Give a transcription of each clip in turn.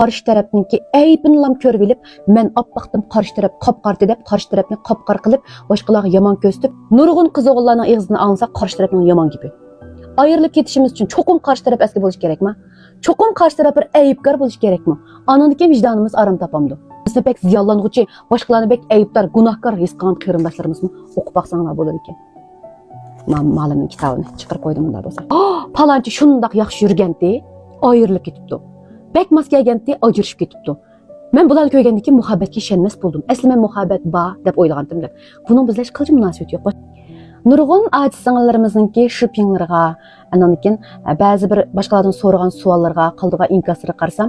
Qarşı tarafniki aybinlam ko'rib elib, men oppoqdim qarşı taraf qop-qarti deb, qarşı tarafni qop-qar qilib, boshqalarga yomon ko'rsatib, nurg'un qiz-o'g'illarning og'zidan angsa qarşı tarafning yomon gibi. Ayrılıp ketishimiz uchun cho'qim qarşı taraf asli bo'lish kerakmi? Cho'qim qarşı taraf bir aybkor bo'lish kerakmi? Anandagi vijdonimiz aram topamdi. Bizni pek ziyonlanguchi, boshqalarni pek aybdor, gunohkor his qilgan qarindoshlarimizmi o'qib baqsanglar bo'lar ekan. Malimning kitobini chiqarib qo'ydim unda bo'lsa. Palanchi shundoq yaxshi yurgandi, ayrılıp ketibdi. Bek mas kelganda ajrashib ketibdi. Men bularni ko'rgandan keyin muhabbatga ishonmas bo'ldim. Asli men muhabbat bor deb o'ylagandim deb. Buning bizlar hech qanday munosabati yo'q. Nurg'un aziz singillarimizningki shu pinglarga, andan keyin ba'zi bir boshqalardan so'ragan savollarga, qildigan inkoslarga qarasam,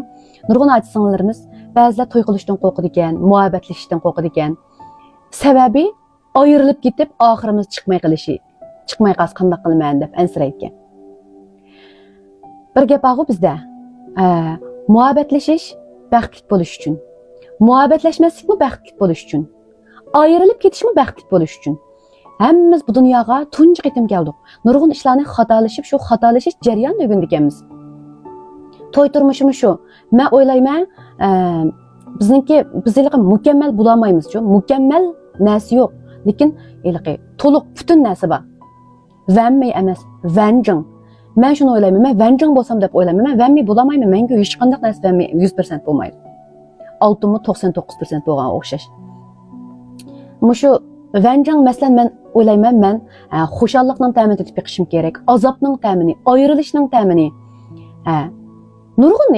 nurg'un aziz singillarimiz ba'zilar to'y qilishdan qo'rqadi ekan, muhabbatlashishdan qo'rqadi ekan. Sababi ayrilib ketib, oxirimiz chiqmay qolishi. Chiqmay qolsa qanday qilmayman deb ansirayotgan. Bir gap bor bizda. Muhabbatlashish baxtli bo'lish uchun. Muhabbatlashmaslikmi baxtli bo'lish uchun. Ayrilib ketishmi baxtli bo'lish uchun. Hammamiz bu dunyoga tunji qitim keldik. Nurg'un ishlarni xatolashib, shu xatolashish jarayonida o'rgandik. To'y turmushimiz shu. Men o'ylayman, bizlarga mukammal bo'la olmaymiz-ku. Mukammal narsa yo'q, lekin to'liq butun narsa bor. Vanmay emas, vanjing. Men shuni o'ylayman, men vanjing bo'lsam deb o'ylayman. Men vanmay bo'la olmayman, menga hech qanday narsa vanmay 100% bo'lmaydi. Oltimi 99% bo'lgan o'xshash. Mushu vanjing masalan men o'ylayman, men xushalliqning ta'min etib beqishim kerak, azobning ta'mini, ayrilishning ta'mini. Nurg'un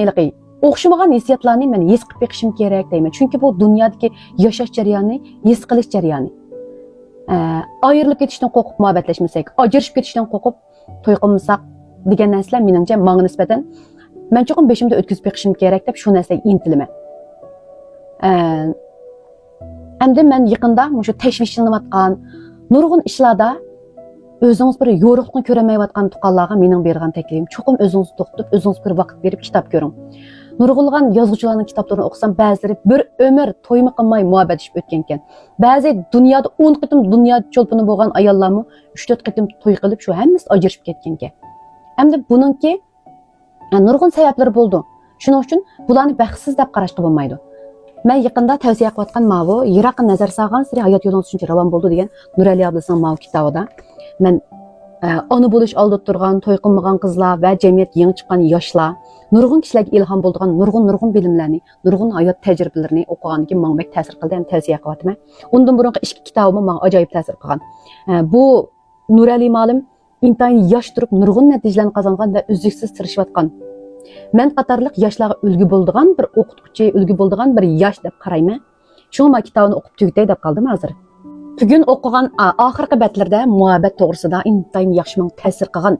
o'xshamagan hissiyotlarni men his qilib beqishim kerak deyman. Chunki bu dunyodagi yashash jarayoni, his qilish jarayoni. Ayrilib ketishdan qo'rqib muhabbatlashmasak, ajrashib ketishdan qo'rqib to'y qilmasak degan narsalar meningcha menga nisbatan men cho'qim beshimda o'tkazib beqishim kerak deb shu narsaga intilaman. Endi men yaqinda shu tashvishlanayotgan nurg'un ishlarda o'zingiz bir yo'riqni ko'ramayotgan tuqqanlarga mening bergan taklifim cho'qim o'zingizni to'xtatib, o'zingiz bir vaqt berib kitob ko'ring. Nurg'ulg'an yozuvchilarning kitoblarini o'qisam, ba'zilari bir umr to'ymi qilmay muhabbatlashib o'tgan ekan. Ba'zi dunyoda 10 qitim dunyo cho'lpini bo'lgan ayollarmi 3-4 qitim to'y qilib shu hammasi ajrashib ketgan ekan. Endi buningki nurg'un sabablari bo'ldi. Shuning uchun bularni baxtsiz deb qarashga bo'lmaydi. Men yaqinda tavsiya qilayotgan ma'vo yiroq nazar solgan siri hayot yo'lini shuncha ravon bo'ldi degan Nurali ablasning ma'vo kitobida men ona bo'lish oldida turgan to'y qilmagan qizlar va jamiyat yangi chiqqan yoshlar nurg'un kishilarga ilhom bo'lgan nurg'un bilimlarni, nurg'un hayot tajribalarini o'qigandan keyin menga ta'sir qildi, ham tavsiya qilyapman. Undan burungi ikki kitobim menga ajoyib ta'sir qilgan. Bu Nurali ma'lum intayin yosh turib nurg'un natijalarni qozongan va uzluksiz tirishayotgan. Men qatorliq yoshlarga ulgu bo'ladigan bir o'qituvchi, ulgu bo'ladigan bir yosh deb qarayman. Shu men kitobni o'qib tugatay deb qoldim hozir. Bugun o'qigan oxirgi batlarda muhabbat to'g'risida intayin yaxshi menga ta'sir qilgan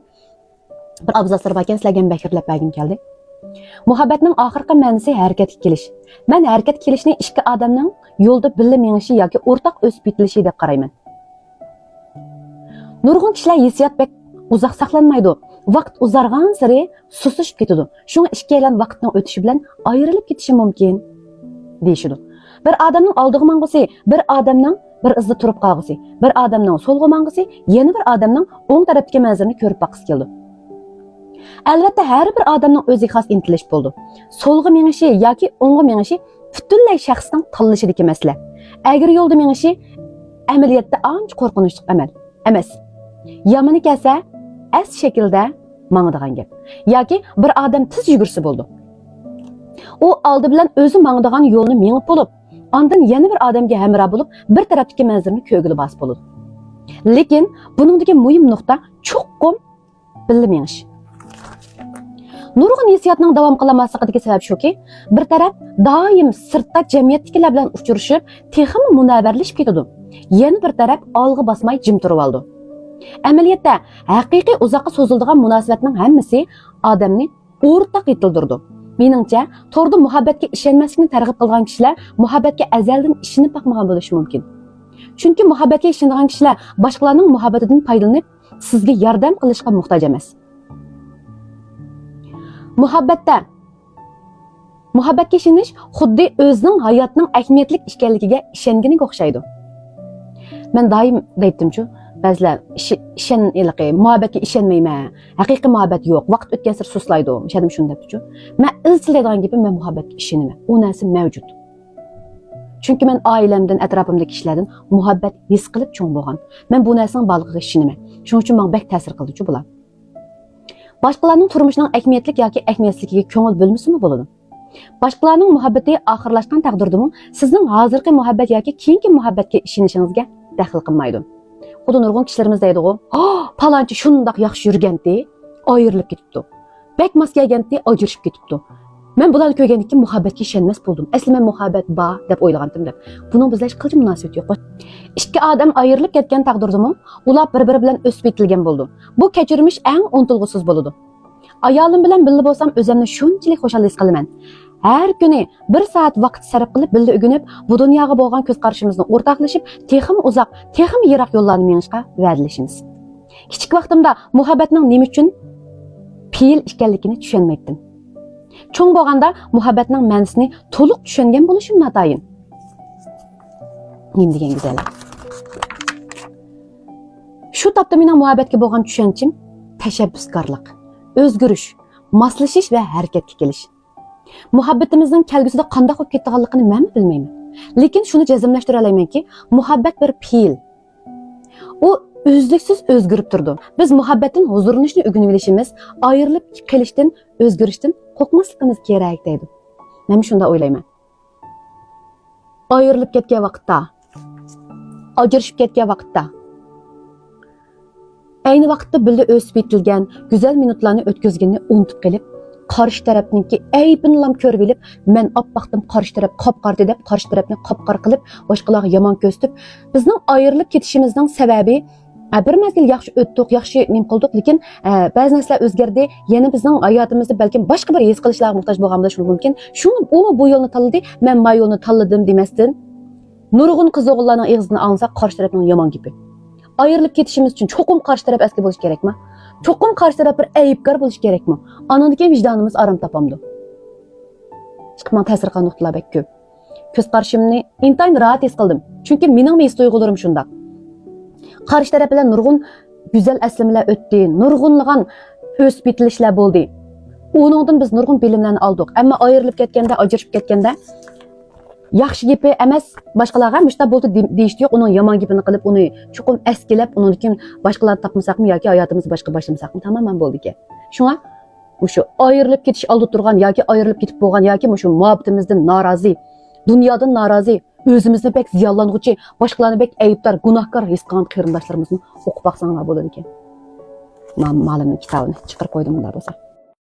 bir abzaslar bor ekan, sizlarga bakirlab bergim keldi. Muhabbatning oxirgi ma'nosi harakatga kelish. Men harakat kelishni ikki odamning yo'lda birga menishi yoki o'rtaq o'sib yetilishi deb qarayman. Nurg'un kishilar hissiyot bek uzoq saqlanmaydi. Vaqt uzargan sari susishib ketadi. Shunga ikkilan vaqtning o'tishi bilan ayrilib ketishi mumkin deyishadi. Bir odamning oldiga mang'isi, bir odamning bir izda turib qolg'isi, bir odamning so'lga mang'isi, yana bir odamning o'ng tarafdagi manzarani ko'rib boqisi keldi. Albatta har bir odamning o'ziga xos intilish bo'ldi. So'lga menishi yoki o'ngga menishi butunlay shaxsning tanlashidagi masala. Agar yo'lda menishi amaliyotda ancha qo'rqinchli amal emas. Yomoni kelsa as shaklda mangdigan gap. Yoki bir odam tiz yugursa bo'ldi. U oldi bilan o'zi mangdigan yo'lni mengib bo'lib, ondan yana bir odamga hamroh bo'lib, bir tarafdagi manzarani ko'gili bosib bo'ladi. Lekin buningdagi muhim nuqta cho'qqim birga menish. Nurg'un hissiyotning davom qilmasligiga sabab shuki, bir taraf doim sirtda jamiyatdagilar bilan uchrashib, texmi munavvarlashib ketadi. Yana bir taraf olg'a bosmay jim turib oldi. Amaliyotda haqiqiy uzoqqa so'ziladigan munosabatning hammasi odamni o'rtaq yetildirdi. Meningcha, to'g'ri muhabbatga ishonmaslikni targ'ib qilgan kishilar muhabbatga azaldan ishini boqmagan bo'lishi mumkin. Chunki muhabbatga ishonadigan kishilar boshqalarning muhabbatidan foydalanib, sizga yordam qilishga muhtoj emas. Muhabbatga ishonish xuddi o'zining hayotining ahamiyatli ekanligiga ishonganiga o'xshaydi. Men doim deydim-ku, Bəzilər muhabbetga ishonmayman. Haqiqiy muhabbet yo'q. Vaqt o'tgan sari suslaydi. Shadim shuni debdi-ku. Men izchil degan gibi men muhabbetga ishonaman. U narsa mavjud. Chunki men oilamdan, atrofimdagi kishilardan muhabbet his qilib cho'ng bo'lgan. Men bu narsaning borligiga ishonaman. Shuning uchun menga bek ta'sir qildi-ku bular. Boshqalarning turmushining ahamiyatli yoki ahamiyatsizligiga ko'ngil bo'lmasimi bo'ladi? Boshqalarning muhabbati oxirlashgan taqdirdami, sizning hozirgi muhabbet yoki keyingi muhabbatga ishonishingizga daxl qilmaydi. Xuddi nurg'un kishilarimiz deydi-ku, "Palonchi shundoq yaxshi yurgandi, ayrilib ketibdi. Bek mos kelgandi, ajrashib ketibdi." Men bularni ko'rgandan keyin muhabbatga ishonmas bo'ldim. Asli men muhabbat bor deb o'ylagandim deb. Buning bizlar hech qanday munosabati yo'q. Ikki odam ayrilib ketgan taqdirdami, ular bir-biri bilan o'sib yetilgan bo'ldi. Bu kechirmish eng unutilg'usiz bo'ladi. Ayolim bilan birga bo'lsam, o'zimni shunchalik xushal his qilaman. Har kuni 1 soat vaqt sarf qilib, birga o'ginib, bu dunyoga bo'lgan ko'z qarashimizni o'rtoqlashib, texim uzoq, texim yiroq yo'llarni mengishga va'dalashamiz. Kichik vaqtimda muhabbatning nima uchun fe'l ekanligini tushunmaydim. Cho'ng bo'lganda muhabbatning ma'nosini to'liq tushungan bo'lishim notayin. Nima degan go'zal. Shu topda mening muhabbatga bo'lgan tushunchim tashabbuskorlik, o'zgarish, moslashish va harakatga kelish. Muhabbatimizning kelgusida qanday bo'lib ketganligini men bilmayman. Lekin shuni jazmlashtira olamanki, muhabbat bir fe'l. U uzluksiz o'zgarib turdi. Biz muhabbatdan huzurlanishni o'rganib olishimiz, ayrilib qolishdan, o'zgarishdan qo'rqmasligimiz kerak deydi. Men shunda o'ylayman. Ayrilib ketgan vaqtda, ajrashib ketgan vaqtda, ayni vaqtda birga o'sib yetilgan, go'zal minutlarni o'tkazganni unutib qolib, qarshi tarafniki aybini lam ko'rib olib, men oppoqdim qarshi taraf qop-qardi deb qarshi tarafni qop-qar qilib, boshqalarga yomon ko'rsatib, bizning ayrilib ketishimizning sababi bir mazgil yaxshi o'tdik, yaxshi nim qildik, lekin ba'zi narsalar o'zgardi. Yana bizning hayotimizda balkim boshqa bir his qilishlarga muhtoj bo'lganimiz shuni mumkin. Shuni u bu yo'lni tanladi, men ma yo'lni tanladim demasdan, nurg'un qiz-o'g'illarning og'zidan olsa qarshi tarafning yomon gapi. Ayrilib ketishimiz uchun cho'qim qarshi taraf asli bo'lish kerakmi? Cho'qim qarshi taraf bir aybkor bo'lish kerakmi? Anandan keyin vijdonimiz aram topamdi. Chiqman ta'sir qilgan nuqtalar bek ko'p. Ko'z qarashimni intayin rahat his qildim. Chunki mening his tuyg'ularim shunday. Qarshi taraf bilan nurg'un go'zal aslamalar o'tdi, nurg'unlagan o'sib yetilishlar bo'ldi. Uningdan biz nurg'un bilimlarni oldik. Ammo ayrilib ketganda, ajrashib ketganda yaxshi gapi emas, boshqalarga mushta bo'ldi deyishdi yo'q, uning yomon gapini qilib, uni chuqur askilab, undan keyin boshqalarni topmasaqmi yoki hayotimizni boshqa boshlamsaqmi tamomman bo'ldi ekan. Shunga o'sha ayrilib ketish oldi turgan yoki ayrilib ketib bo'lgan yoki o'sha muhabbatimizdan norozi, dunyodan norozi, o'zimizni bek ziyonlanguchi, boshqalarni bek aybdor, gunohkor his qilgan qarindoshlarimizni o'qib baqsanglar bo'ladi ekan. Men ma'lumot kitobini chiqarib qo'ydim ular bo'lsa.